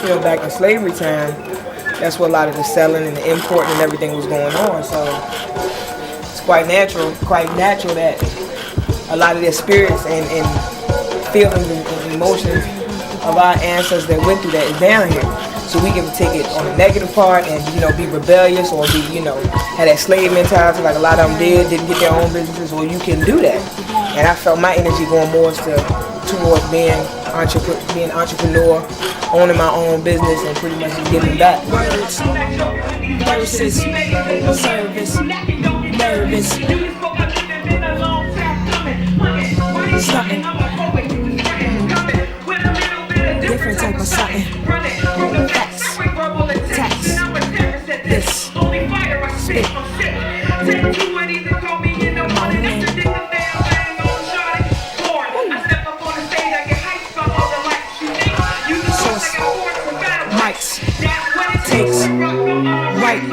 feel back in slavery time, that's where a lot of the selling and the importing and everything was going on. So it's quite natural that a lot of their spirits and feelings and emotions of our ancestors that went through that is down here. So we can take it on the negative part and, be rebellious or be, have that slave mentality like a lot of them didn't get their own businesses, or you can do that. And I felt my energy going more towards being entrepreneur, owning my own business, and pretty much just giving back. Words, verses, service, nervous, something, different type of something, facts, tax, this, spit, takes, right,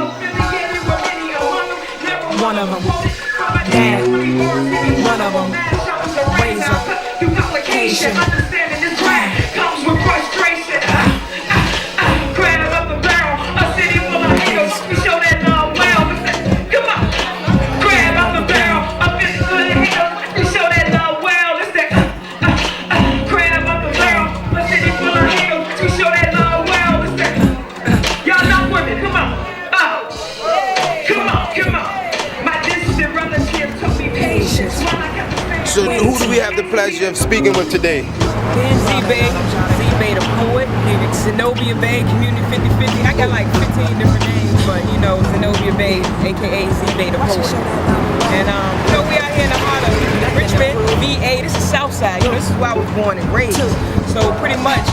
one of them, dad, one of them, razor, patient, comes with frustration, grab up the barrel, a city full of haters, we show that love well, come on, grab up the barrel, a city full of haters, we show that love well, it's that, grab up the barrel, a city full of haters, we show that love well, it's that, y'all know women, come on, come on, my distant relative told me patience. So who do we have the pleasure of speaking with today? Zbeythapoet, Zenobia Bay, Community 50/50. I got like 15 different names, but Zenobia Bay, aka Zbeythapoet. And we out here in the heart of Richmond, VA. This is Southside. This is where I was born and raised. So pretty much,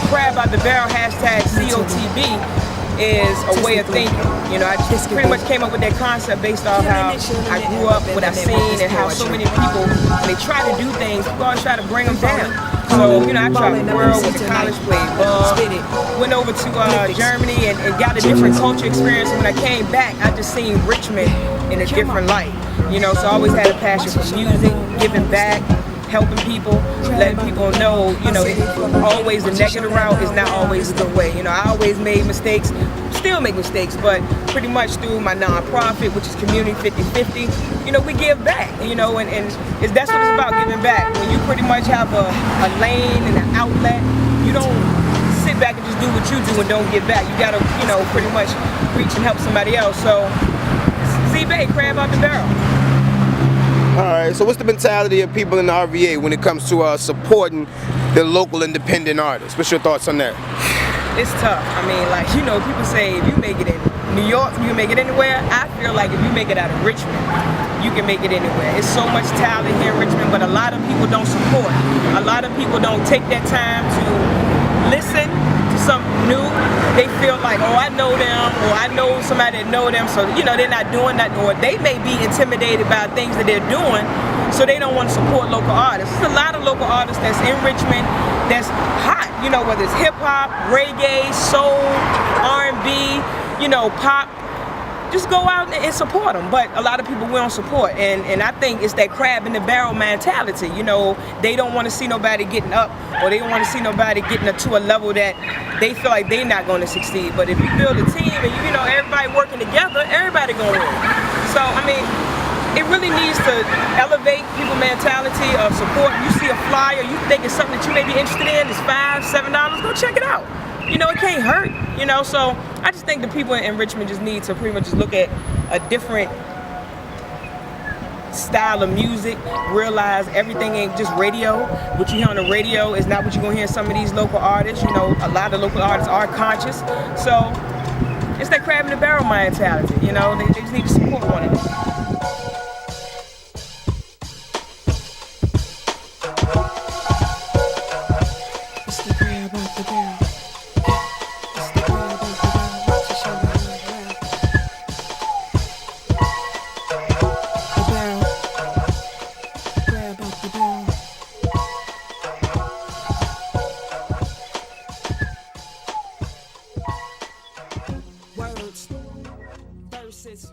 crab out the barrel hashtag COTB is a way of thinking. I just pretty much came up with that concept based off how I grew up, what I've seen, and how so many people, when they try to do things, people always try to bring them down. So, I traveled the world, went to college, played ball, went over to Germany and got a different culture experience. And when I came back, I just seen Richmond in a different light. So I always had a passion for music, giving back, helping people, letting people know, always the negative route is not always the way. I always made mistakes, still make mistakes, but pretty much through my nonprofit, which is Community 50/50, we give back, and that's what it's about, giving back. When you pretty much have a lane and an outlet, you don't sit back and just do what you do and don't give back. You gotta, pretty much reach and help somebody else. So, Z-Bay, crab out the barrel. Alright, so what's the mentality of people in the RVA when it comes to supporting the local independent artists? What's your thoughts on that? It's tough. People say if you make it in New York, you can make it anywhere. I feel like if you make it out of Richmond, you can make it anywhere. It's so much talent here in Richmond, but a lot of people don't support. A lot of people don't take that time to listen to something new. They feel like, oh, I know them, or I know somebody that know them, so they're not doing nothing, or they may be intimidated by things that they're doing, so they don't want to support local artists. There's a lot of local artists that's in Richmond that's hot, whether it's hip hop, reggae, soul, R&B, pop. Just go out and support them, but a lot of people won't support, and I think it's that crab in the barrel mentality. They don't want to see nobody getting up, or they don't want to see nobody getting up to a level that they feel like they're not going to succeed. But if you build a team and everybody working together, everybody going to win. So it really needs to elevate people's mentality of support. You see a flyer, you think it's something that you may be interested in, it's $5, $7, go check it out. It can't hurt, so I just think the people in Richmond just need to pretty much just look at a different style of music, realize everything ain't just radio. What you hear on the radio is not what you're gonna hear in some of these local artists. A lot of local artists are conscious, so it's that crab in the barrel mentality, they just need to support one another. Words, verses.